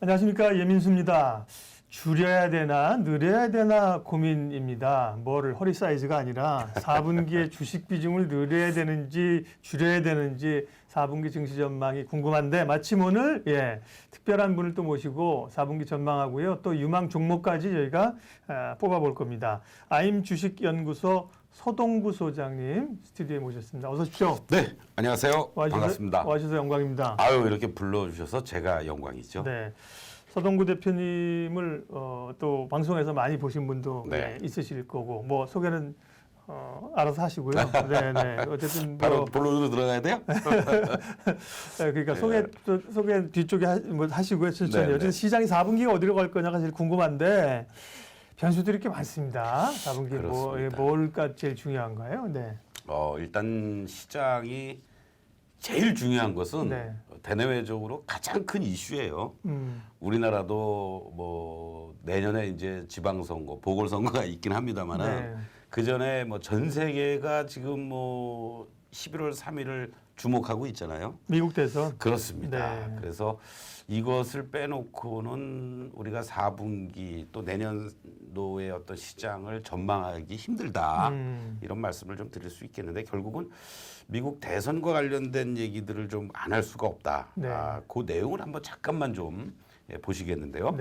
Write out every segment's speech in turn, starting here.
안녕하십니까, 예민수입니다. 줄여야 되나 늘려야 되나 고민입니다. 뭐를 허리 사이즈가 아니라 4분기에 주식 비중을 늘려야 되는지 줄여야 되는지 4분기 증시 전망이 궁금한데 마침 오늘 특별한 분을 또 모시고 4분기 전망하고요. 또 유망 종목까지 저희가 뽑아볼 겁니다. 아임 주식연구소 서동구 소장님 스튜디오에 모셨습니다. 어서 오십시오. 네, 안녕하세요. 반갑습니다. 와주셔서 영광입니다. 아유, 이렇게 불러주셔서 제가 영광이죠. 네. 서동구 대표님을 또 방송에서 많이 보신 분도 있으실 거고 뭐 소개는 알아서 하시고요. 네. 어쨌든 바로 본론으로 들어가야 돼요? 그러니까 소개 뒤쪽에 하시고요. 천천히. 어쨌든 시장이 4분기가 어디로 갈 거냐가 제일 궁금한데 변수들이 꽤 많습니다. 4분기 뭘까 제일 중요한가요? 네. 일단 시장이 제일 중요한 것은 대내외적으로 가장 큰 이슈예요. 우리나라도 뭐 내년에 이제 지방선거, 보궐선거가 있긴 합니다만은 그 전에 뭐 전 세계가 지금 뭐 11월 3일을 주목하고 있잖아요. 미국 대선. 그렇습니다. 그래서 이것을 빼놓고는 우리가 4분기 또 내년도의 어떤 시장을 전망하기 힘들다. 이런 말씀을 좀 드릴 수 있겠는데 결국은 미국 대선과 관련된 얘기들을 좀 안 할 수가 없다. 그 내용을 한번 잠깐만 좀 보시겠는데요.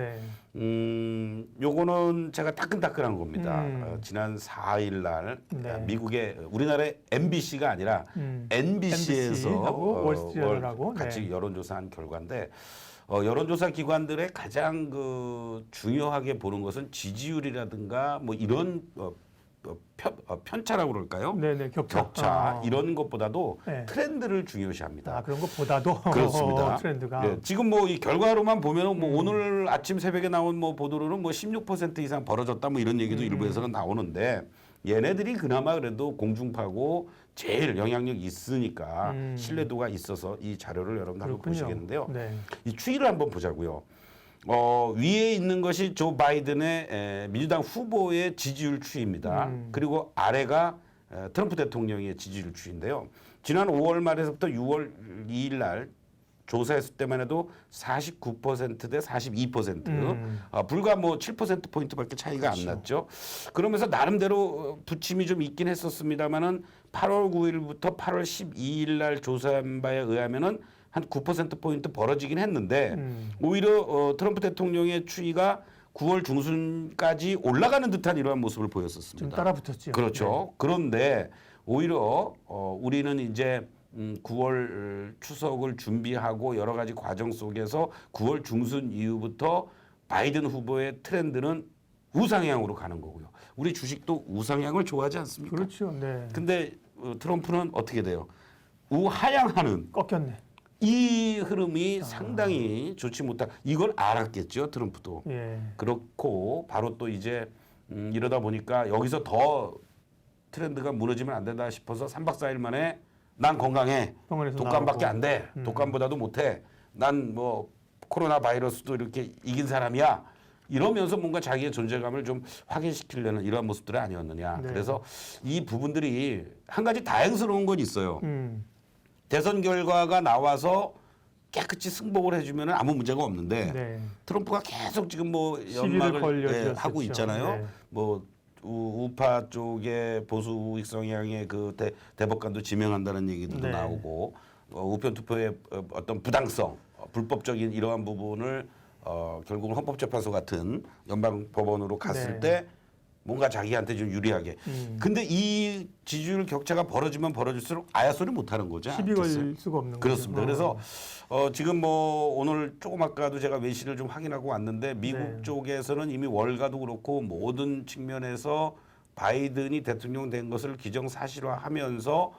요거는 제가 따끈따끈한 겁니다. 지난 4일 날 미국의 우리나라의 MBC가 아니라 NBC에서 월스트리트저널하고 같이 여론조사한 결과인데 여론조사 기관들의 가장 중요하게 보는 것은 지지율이라든가 뭐 이런 편차라고 그럴까요? 격차 이런 것보다도 트렌드를 중요시합니다. 그런 것보다도 그렇습니다. 트렌드가 지금 뭐 이 결과로만 보면은 뭐 오늘 아침 새벽에 나온 뭐 보도로는 뭐 16% 이상 벌어졌다 뭐 이런 얘기도 일부에서는 나오는데 얘네들이 그나마 그래도 공중파고 제일 영향력 있으니까 신뢰도가 있어서 이 자료를 여러분 한번 보시겠는데요. 이 추이를 한번 보자고요. 위에 있는 것이 조 바이든의 민주당 후보의 지지율 추이입니다. 그리고 아래가 트럼프 대통령의 지지율 추이인데요. 지난 5월 말에서부터 6월 2일 날 조사했을 때만 해도 49% 대 42%. 불과 뭐 7%포인트밖에 차이가 안 났죠. 그러면서 나름대로 부침이 좀 있긴 했었습니다만은 8월 9일부터 8월 12일 날 조사한 바에 의하면은 한 9%포인트 벌어지긴 했는데 오히려 트럼프 대통령의 추이가 9월 중순까지 올라가는 듯한 이러한 모습을 보였었습니다. 좀 따라붙었죠. 그렇죠. 그런데 오히려 우리는 이제 9월 추석을 준비하고 여러 가지 과정 속에서 9월 중순 이후부터 바이든 후보의 트렌드는 우상향으로 가는 거고요. 우리 주식도 우상향을 좋아하지 않습니까? 그렇죠. 근데 트럼프는 어떻게 돼요? 우하향하는. 꺾였네. 이 흐름이 상당히 좋지 못한 이걸 알았겠죠 트럼프도. 그렇고 바로 또 이제 이러다 보니까 여기서 더 트렌드가 무너지면 안 된다 싶어서 3박 4일 만에 난 건강해. 독감밖에 안 돼. 독감보다도 못해. 난 뭐 코로나 바이러스도 이렇게 이긴 사람이야. 이러면서 뭔가 자기의 존재감을 좀 확인시키려는 이러한 모습들이 아니었느냐. 그래서 이 부분들이 한 가지 다행스러운 건 있어요. 대선 결과가 나와서 깨끗이 승복을 해주면 아무 문제가 없는데 트럼프가 계속 지금 뭐 연막을 하고 있잖아요. 뭐 우파 쪽에 보수 우익 성향의 그 대법관도 지명한다는 얘기도 나오고 우편 투표의 어떤 부당성, 불법적인 이러한 부분을 결국은 헌법재판소 같은 연방법원으로 갔을 때 뭔가 자기한테 좀 유리하게. 근데 이 지지율 격차가 벌어지면 벌어질수록 아야소리 못하는 거죠. 시비 걸 수가 없는 거죠. 그렇습니다. 그래서 지금 뭐 오늘 조금 아까도 제가 외신을 좀 확인하고 왔는데 미국 쪽에서는 이미 월가도 그렇고 모든 측면에서 바이든이 대통령 된 것을 기정사실화하면서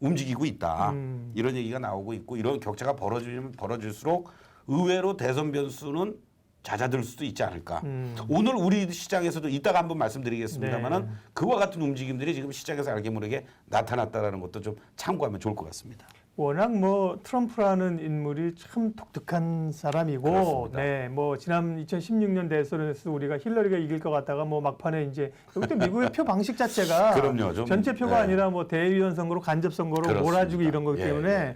움직이고 있다. 이런 얘기가 나오고 있고 이런 격차가 벌어지면 벌어질수록 의외로 대선 변수는 잦아들 수도 있지 않을까. 오늘 우리 시장에서도 이따가 한번 말씀드리겠습니다만은 그와 같은 움직임들이 지금 시장에서 알게 모르게 나타났다라는 것도 좀 참고하면 좋을 것 같습니다. 워낙 뭐 트럼프라는 인물이 참 독특한 사람이고, 뭐 지난 2016년 대선에서 우리가 힐러리가 이길 것 같다가 뭐 막판에 이제 여기 또 미국의 표 방식 자체가 그럼요, 전체 표가 아니라 뭐 대의원 선거로 간접 선거로 몰아주고 이런 거기 때문에.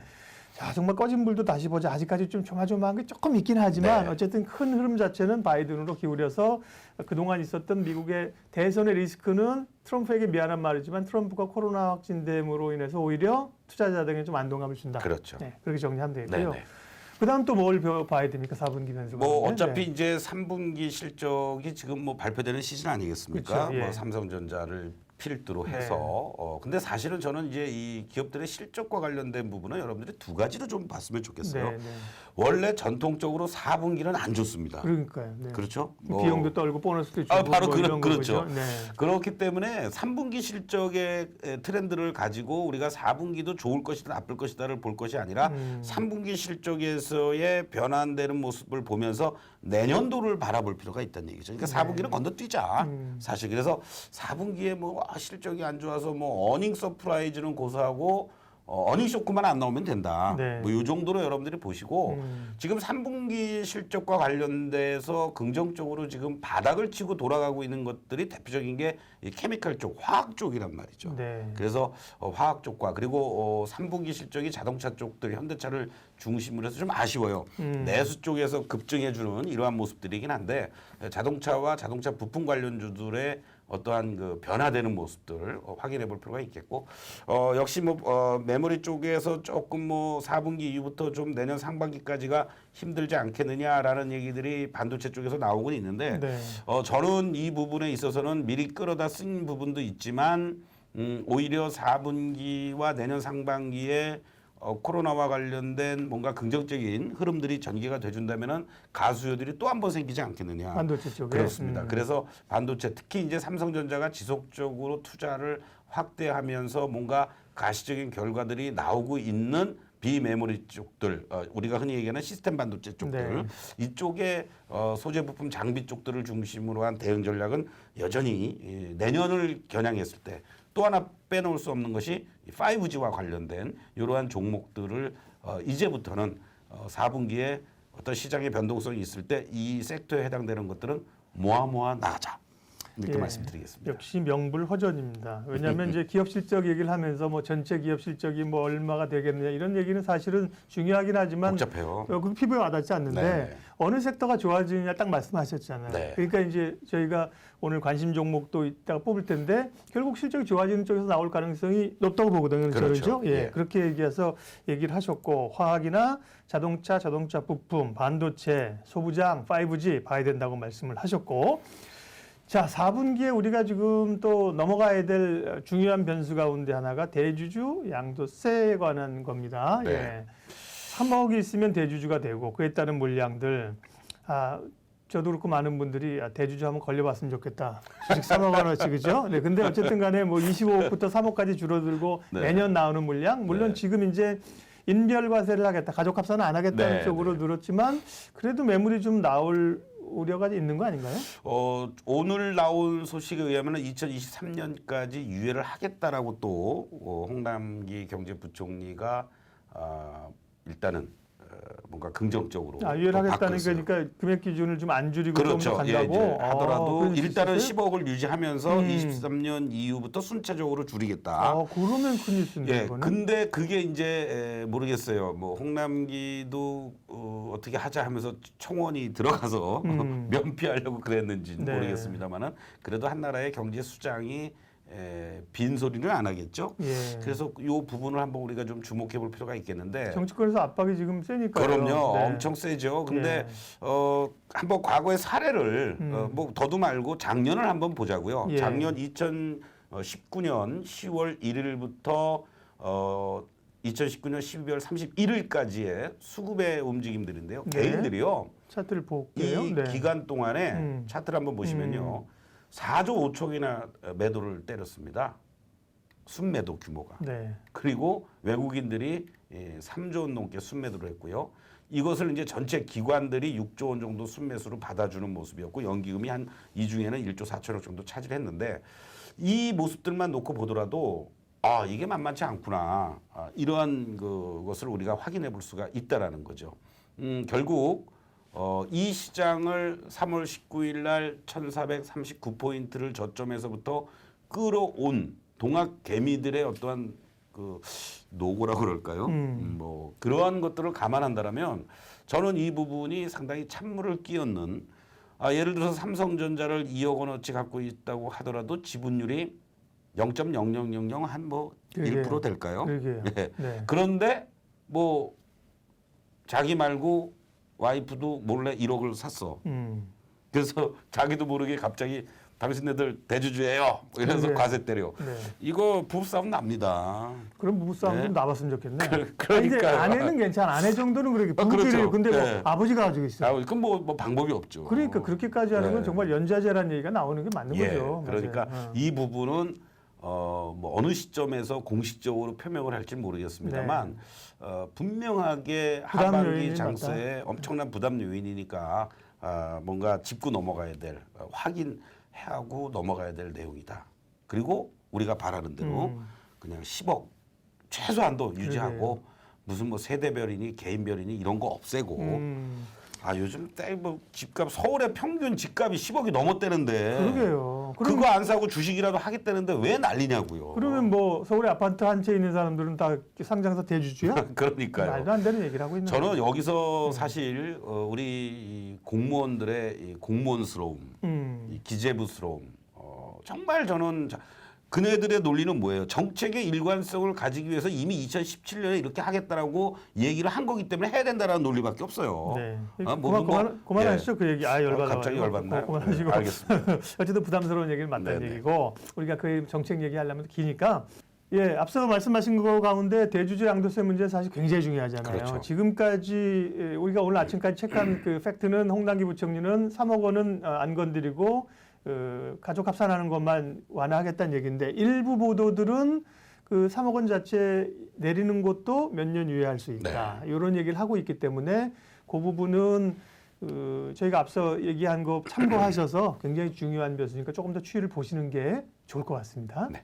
야, 정말 꺼진 불도 다시 보자. 아직까지 좀 조마조마한 게 조금 있긴 하지만 네. 어쨌든 큰 흐름 자체는 바이든으로 기울여서 그동안 있었던 미국의 대선의 리스크는 트럼프에게 미안한 말이지만 트럼프가 코로나 확진됨으로 인해서 오히려 투자자들에게 좀 안동감을 준다. 그렇죠. 네, 그렇게 정리하면 되겠고요. 네네. 그다음 또 뭘 봐야 됩니까? 4분기 변수가. 뭐 어차피 네. 이제 3분기 실적이 지금 뭐 발표되는 시즌 아니겠습니까? 그렇죠, 예. 뭐 삼성전자를 필두로 네. 해서 근데 사실은 저는 이제 이 기업들의 실적과 관련된 부분은 여러분들이 두 가지로 좀 봤으면 좋겠어요. 네, 네. 원래 전통적으로 4분기는 안 좋습니다. 그러니까요. 네. 그렇죠? 비용도 떨고 보너스도 주고 바로 뭐 이런 그렇죠. 거죠. 네. 그렇기 때문에 3분기 실적의 트렌드를 가지고 우리가 4분기도 좋을 것이다 나쁠 것이다를 볼 것이 아니라 3분기 실적에서의 변환되는 모습을 보면서 내년도를 바라볼 필요가 있다는 얘기죠. 그러니까 4분기는 건너뛰자. 사실 그래서 4분기에 뭐 실적이 안 좋아서 뭐 어닝 서프라이즈는 고사하고 어닝 쇼크만 안 나오면 된다. 네. 뭐 이 정도로 여러분들이 보시고 지금 3분기 실적과 관련돼서 긍정적으로 지금 바닥을 치고 돌아가고 있는 것들이 대표적인 게 이 케미칼 쪽, 화학 쪽이란 말이죠. 네. 그래서 화학 쪽과 그리고 3분기 실적이 자동차 쪽들, 현대차를 중심으로 해서 좀 아쉬워요. 내수 쪽에서 급증해주는 이러한 모습들이긴 한데 자동차와 자동차 부품 관련주들의 어떠한 그 변화되는 모습들 확인해 볼 필요가 있겠고 역시 뭐 메모리 쪽에서 조금 뭐 4분기 이후부터 좀 내년 상반기까지가 힘들지 않겠느냐라는 얘기들이 반도체 쪽에서 나오곤 있는데 네. 저는 이 부분에 있어서는 미리 끌어다 쓴 부분도 있지만 오히려 4분기와 내년 상반기에 코로나와 관련된 뭔가 긍정적인 흐름들이 전개가 돼준다면은 가수요들이 또 한 번 생기지 않겠느냐. 반도체 쪽에. 그렇습니다. 그래서 반도체 특히 이제 삼성전자가 지속적으로 투자를 확대하면서 뭔가 가시적인 결과들이 나오고 있는 비메모리 쪽들, 우리가 흔히 얘기하는 시스템 반도체 쪽들, 네. 이쪽에 소재 부품 장비 쪽들을 중심으로 한 대응 전략은 여전히 내년을 겨냥했을 때 또 하나 빼놓을 수 없는 것이 5G와 관련된 이러한 종목들을 이제부터는 4분기에 어떤 시장의 변동성이 있을 때 이 섹터에 해당되는 것들은 모아 나가자. 이렇게 말씀드리겠습니다. 역시 명불허전입니다. 왜냐하면 이제 기업 실적 얘기를 하면서 뭐 전체 기업 실적이 뭐 얼마가 되겠느냐 이런 얘기는 사실은 중요하긴 하지만 복잡해요. 그 피부에 와닿지 않는데 네. 어느 섹터가 좋아지느냐 딱 말씀하셨잖아요. 네. 그러니까 이제 저희가 오늘 관심 종목도 이따가 뽑을 텐데 결국 실적이 좋아지는 쪽에서 나올 가능성이 높다고 보거든요. 그렇죠. 예. 예. 그렇게 얘기해서 얘기를 하셨고 화학이나 자동차 부품, 반도체, 소부장, 5G 봐야 된다고 말씀을 하셨고 자, 4분기에 우리가 지금 또 넘어가야 될 중요한 변수 가운데 하나가 대주주 양도세에 관한 겁니다. 네. 예. 3억이 있으면 대주주가 되고 그에 따른 물량들. 저도 그렇고 많은 분들이 대주주 한번 걸려봤으면 좋겠다. 주식 3억 원어치 그죠? 네, 근데 어쨌든 간에 뭐 25억부터 3억까지 줄어들고 네. 매년 나오는 물량. 물론 네. 지금 이제 인별과세를 하겠다. 가족합산은 안 하겠다는 네, 쪽으로 늘었지만 그래도 매물이 좀 나올 우려가 있는 거 아닌가요? 오늘 나온 소식에 의하면 2023년까지 유예를 하겠다라고 또 홍남기 경제부총리가 일단은 뭔가 긍정적으로 유예를 하겠다는 바꿨어요. 그러니까 금액 기준을 좀 안 줄이고 그렇죠. 좀 더 예, 간다고 이제 하더라도 그런 일단은 뜻이세요? 10억을 유지하면서 23년 이후부터 순차적으로 줄이겠다. 그러면 큰 뉴스인데 예, 이거는. 근데 그게 이제 모르겠어요. 뭐 홍남기도 어떻게 하자 하면서 청원이 들어가서 면피하려고 그랬는지 네. 모르겠습니다만은 그래도 한 나라의 경제 수장이 빈 소리는 안 하겠죠. 예. 그래서 이 부분을 한번 우리가 좀 주목해 볼 필요가 있겠는데. 정치권에서 압박이 지금 세니까요. 그럼요, 네. 엄청 세죠. 근데 예. 한번 과거의 사례를 뭐 더도 말고 작년을 한번 보자고요. 예. 작년 2019년 10월 1일부터 2019년 12월 31일까지의 수급의 움직임들인데요. 네. 개인들이요. 차트를 볼게요. 이 네. 기간 동안에 차트를 한번 보시면요. 4조 5천이나 매도를 때렸습니다. 순매도 규모가. 네. 그리고 외국인들이 3조 원 넘게 순매도를 했고요. 이것을 이제 전체 기관들이 6조 원 정도 순매수로 받아주는 모습이었고 연기금이 한 이 중에는 1조 4천억 정도 차지했는데 이 모습들만 놓고 보더라도 이게 만만치 않구나. 이러한 것을 우리가 확인해 볼 수가 있다라는 거죠. 결국 이 시장을 3월 19일 날 1439포인트를 저점에서부터 끌어온 동학 개미들의 어떠한 그 노고라고 그럴까요? 뭐 그러한 것들을 감안한다라면 저는 이 부분이 상당히 찬물을 끼얹는 예를 들어서 삼성전자를 2억 원어치 갖고 있다고 하더라도 지분율이 0.0000 한 뭐 1% 될까요? 그러게요. 예. 네. 그런데 뭐 자기 말고 와이프도 몰래 1억을 샀어. 그래서 자기도 모르게 갑자기 당신네들 대주주예요. 이래서 네. 과세 때려. 네. 이거 부부싸움 납니다. 그럼 부부싸움 네. 좀 나봤으면 좋겠네. 그러니까요. 아내는 괜찮아. 아내 정도는 그렇게 부부끼리. 그렇죠. 근데 뭐 네. 아버지가 가지고 있어요. 그럼 뭐 방법이 없죠. 그러니까 그렇게까지 하는 건 네. 정말 연좌제라는 얘기가 나오는 게 맞는 거죠. 그러니까 맞아요. 이 부분은 뭐 어느 시점에서 공식적으로 표명을 할지 모르겠습니다만 분명하게 부담 하반기 요인이 장세에 엄청난 부담 요인이니까 뭔가 짚고 넘어가야 될 확인하고 넘어가야 될 내용이다. 그리고 우리가 바라는 대로 그냥 10억 최소한도 유지하고 무슨 뭐 세대별이니 개인별이니 이런 거 없애고 요즘 뭐 집값 서울의 평균 집값이 10억이 넘었대는데 그러게요. 그거 안 사고 주식이라도 하겠다는데 왜 난리냐고요. 그러면 뭐 서울에 아파트 한 채 있는 사람들은 다 상장사 대주주야? 그러니까요. 말도 안 되는 얘기를 하고 있는 저는 거예요. 여기서 사실 우리 이 공무원들의 이 공무원스러움, 이 기재부스러움, 정말 저는 그네들의 논리는 뭐예요? 정책의 일관성을 가지기 위해서 이미 2017년에 이렇게 하겠다라고 얘기를 한 거기 때문에 해야 된다라는 논리밖에 없어요. 네. 예. 그만하시죠. 그 얘기. 열받아. 갑자기 열받나요? 그만하시고. 네, 알겠습니다. 어쨌든 부담스러운 얘기는 맞다는 네네. 얘기고 우리가 그 정책 얘기하려면 기니까 앞서 말씀하신 거 가운데 대주주 양도세 문제 사실 굉장히 중요하잖아요. 그렇죠. 지금까지 우리가 오늘 아침까지 체크한 그 팩트는 홍남기 부총리는 3억 원은 안 건드리고 가족 합산하는 것만 완화하겠다는 얘기인데 일부 보도들은 그 3억 원 자체 내리는 것도 몇 년 유예할 수 있다. 이런 얘기를 하고 있기 때문에 그 부분은 저희가 앞서 얘기한 거 참고하셔서 굉장히 중요한 변수니까 조금 더 추이를 보시는 게 좋을 것 같습니다. 네.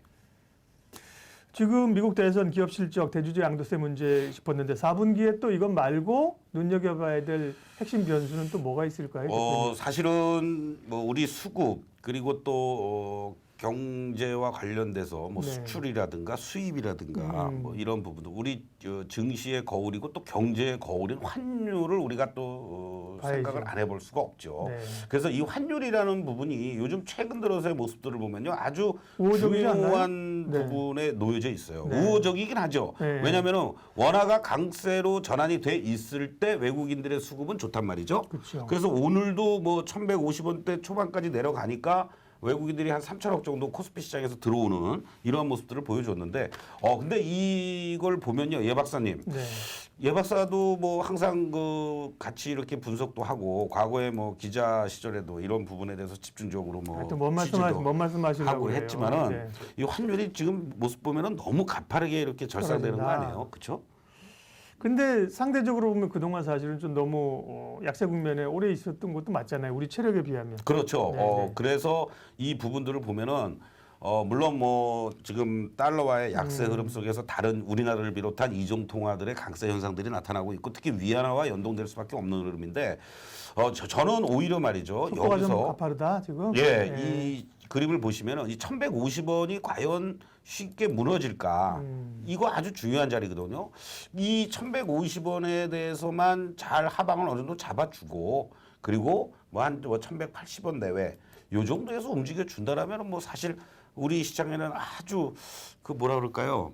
지금 미국 대선 기업 실적 대주주 양도세 문제 짚었는데 4분기에 또 이것 말고 눈여겨봐야 될 핵심 변수는 또 뭐가 있을까요? 사실은 뭐 우리 수급 그리고 또 경제와 관련돼서 뭐 네. 수출이라든가 수입이라든가 뭐 이런 부분도 우리 증시의 거울이고 또 경제의 거울인 환율을 우리가 또 생각을 안 해볼 수가 없죠. 네. 그래서 이 환율이라는 부분이 요즘 최근 들어서의 모습들을 보면요 아주 우호적이지 중요한 네. 부분에 놓여져 있어요. 네. 우호적이긴 하죠. 네. 왜냐하면 원화가 강세로 전환이 돼 있을 때 외국인들의 수급은 좋단 말이죠. 그렇죠. 그래서 오늘도 뭐 1,150원대 초반까지 내려가니까 외국인들이 한 3천억 정도 코스피 시장에서 들어오는 이러한 모습들을 보여줬는데 근데 이걸 보면요 예 박사님 네. 예 박사도 뭐 항상 그 같이 이렇게 분석도 하고 과거에 뭐 기자 시절에도 이런 부분에 대해서 집중적으로 뭐 하여튼 뭔 말씀하시려고 하고 그래요. 했지만은 네. 이 환율이 지금 모습 보면은 너무 가파르게 이렇게 절상되는 거 떨어진다. 아니에요, 그렇죠? 근데 상대적으로 보면 그동안 사실은 좀 너무 약세 국면에 오래 있었던 것도 맞잖아요. 우리 체력에 비하면. 그렇죠. 네. 그래서 이 부분들을 보면은 물론 뭐 지금 달러와의 약세 흐름 속에서 다른 우리나라를 비롯한 이종 통화들의 강세 현상들이 나타나고 있고 특히 위안화와 연동될 수밖에 없는 흐름인데 저는 오히려 말이죠. 속도가 좀 여기서 가파르다 지금. 이 그림을 보시면은 이 1,150원이 과연 쉽게 무너질까? 이거 아주 중요한 자리거든요. 이 1,150원에 대해서만 잘 하방을 어느 정도 잡아주고 그리고 뭐 한 1,180원 내외 요 정도에서 움직여 준다라면 뭐 사실 우리 시장에는 아주 그 뭐라 그럴까요?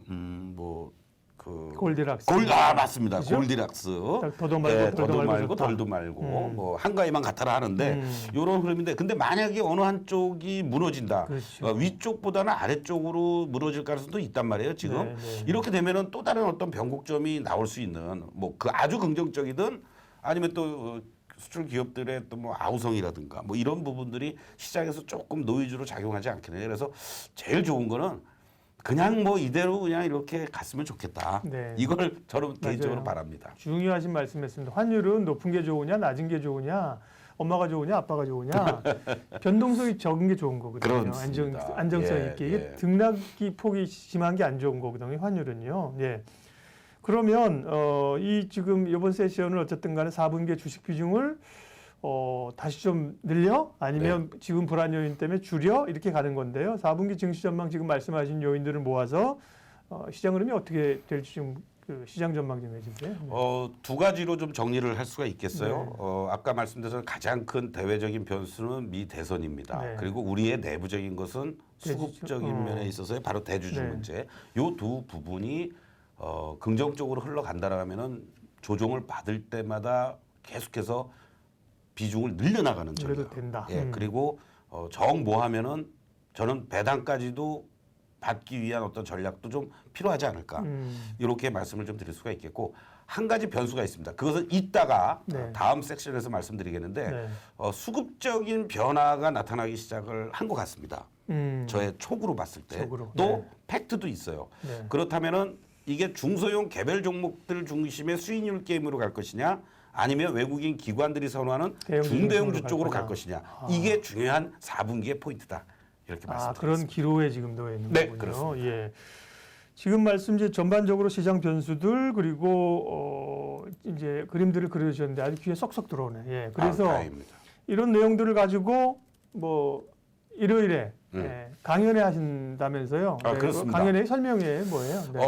골디락스. 맞습니다. 그죠? 골디락스. 더도 말고 더도 말고 좋다. 덜도 말고 뭐 한가위만 같아라 하는데 이런 흐름인데 근데 만약에 어느 한쪽이 무너진다. 그렇죠. 위쪽보다는 아래쪽으로 무너질 가능성도 있단 말이에요. 지금 네. 이렇게 되면은 또 다른 어떤 변곡점이 나올 수 있는 뭐 그 아주 긍정적이든 아니면 또 수출 기업들의 또 뭐 아우성이라든가 뭐 이런 부분들이 시장에서 조금 노이즈로 작용하지 않겠느냐. 그래서 제일 좋은 거는 그냥 뭐 이대로 그냥 이렇게 갔으면 좋겠다. 네. 이걸 저는 개인적으로 맞아요. 바랍니다. 중요하신 말씀했습니다. 환율은 높은 게 좋으냐, 낮은 게 좋으냐, 엄마가 좋으냐, 아빠가 좋으냐, 변동성이 적은 게 좋은 거거든요. 그렇습니다. 안정성 예, 있게. 이게 예. 등락이 폭이 심한 게 안 좋은 거거든요. 환율은요. 예. 그러면 이 지금 이번 세션을 어쨌든 간에 4분기의 주식 비중을 다시 좀 늘려? 아니면 지금 불안 요인 때문에 줄여? 이렇게 가는 건데요. 4분기 증시 전망 지금 말씀하신 요인들을 모아서 시장 흐름이 어떻게 될지 좀 그 시장 전망 좀 해주세요. 네. 두 가지로 좀 정리를 할 수가 있겠어요. 네. 아까 말씀드린 가장 큰 대외적인 변수는 미 대선입니다. 네. 그리고 우리의 내부적인 것은 수급적인 면에 있어서의 바로 대주주 네. 문제. 요 두 부분이 긍정적으로 흘러간다라면은 조정을 받을 때마다 계속해서 비중을 늘려나가는 그래도 전략. 된다. 예, 그리고 정모하면은 저는 배당까지도 받기 위한 어떤 전략도 좀 필요하지 않을까. 이렇게 말씀을 좀 드릴 수가 있겠고 한 가지 변수가 있습니다. 그것은 이따가 네. 다음 섹션에서 말씀드리겠는데 네. 수급적인 변화가 나타나기 시작을 한 것 같습니다. 저의 촉으로 봤을 때 촉으로. 또 네. 팩트도 있어요. 네. 그렇다면은 이게 중소형 개별 종목들 중심의 수익률 게임으로 갈 것이냐 아니면 외국인 기관들이 선호하는 대형 중대형주 중심으로 쪽으로 갈 갈 것이냐. 이게 중요한 4분기의 포인트다. 이렇게 말씀드리겠습니다. 그런 기로에 지금 놓여 있는 네, 거군요. 그렇습니다. 예. 지금 말씀 이제 전반적으로 시장 변수들 그리고 이제 그림들을 그려주셨는데 아주 귀에 쏙쏙 들어오네. 예. 그래서 다행입니다. 이런 내용들을 가지고 뭐 일요일에 강연회 하신다면서요. 네, 그렇습니다. 강연회 설명회 뭐예요? 네.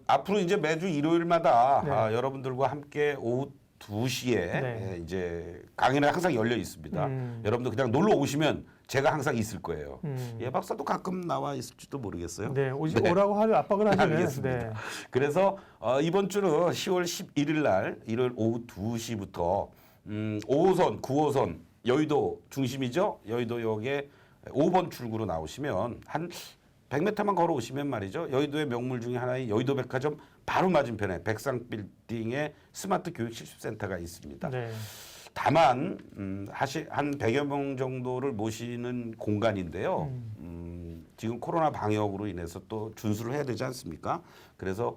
앞으로 이제 매주 일요일마다 네. 여러분들과 함께 오후 2시에 네. 이제 강연회 항상 열려 있습니다. 여러분들 그냥 놀러 오시면 제가 항상 있을 거예요. 예 박사도 가끔 나와 있을지도 모르겠어요. 네, 오라고 하려 압박을 하시네. 알겠습니다. 네. 그래서 이번 주는 10월 11일 날 일요일 오후 2시부터 5호선, 9호선 여의도 중심이죠. 여의도역에 5번 출구로 나오시면 한 100m만 걸어오시면 말이죠. 여의도의 명물 중에 하나인 여의도백화점 바로 맞은편에 백상빌딩에 스마트 교육실습센터가 있습니다. 네. 다만 한 100여 명 정도를 모시는 공간인데요. 지금 코로나 방역으로 인해서 또 준수를 해야 되지 않습니까? 그래서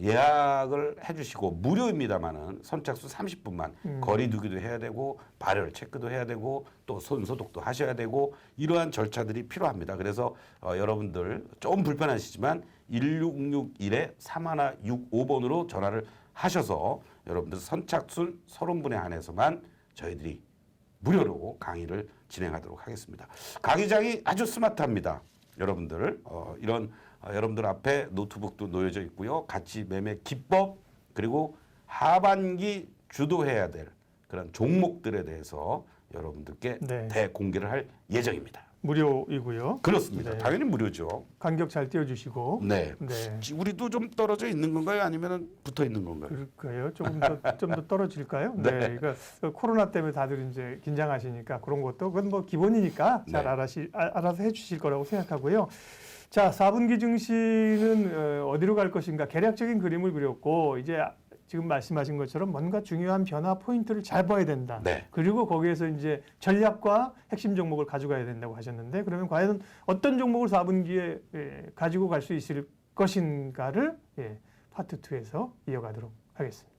예약을 해주시고 무료입니다만은 선착순 30분만 거리 두기도 해야 되고 발열 체크도 해야 되고 또 손 소독도 하셔야 되고 이러한 절차들이 필요합니다. 그래서 여러분들 좀 불편하시지만 1661-3165번으로 전화를 하셔서 여러분들 선착순 30분에 한해서만 저희들이 무료로 강의를 진행하도록 하겠습니다. 강의장이 아주 스마트합니다. 여러분들 이런 여러분들 앞에 노트북도 놓여져 있고요. 가치 매매 기법 그리고 하반기 주도해야 될 그런 종목들에 대해서 여러분들께 네. 대공개를 할 예정입니다. 무료이고요. 그렇습니다. 네. 당연히 무료죠. 간격 잘 띄워주시고. 네. 네. 우리도 좀 떨어져 있는 건가요? 아니면 붙어 있는 건가요? 그럴까요? 좀 더 떨어질까요? 네. 네. 그러니까 코로나 때문에 다들 이제 긴장하시니까 그런 것도 그건 뭐 기본이니까 잘 네. 알아서 해주실 거라고 생각하고요. 자, 4분기 증시는 어디로 갈 것인가 개략적인 그림을 그렸고 이제 지금 말씀하신 것처럼 뭔가 중요한 변화 포인트를 잘 봐야 된다. 네. 그리고 거기에서 이제 전략과 핵심 종목을 가져가야 된다고 하셨는데 그러면 과연 어떤 종목을 4분기에 가지고 갈 수 있을 것인가를 파트 2에서 이어가도록 하겠습니다.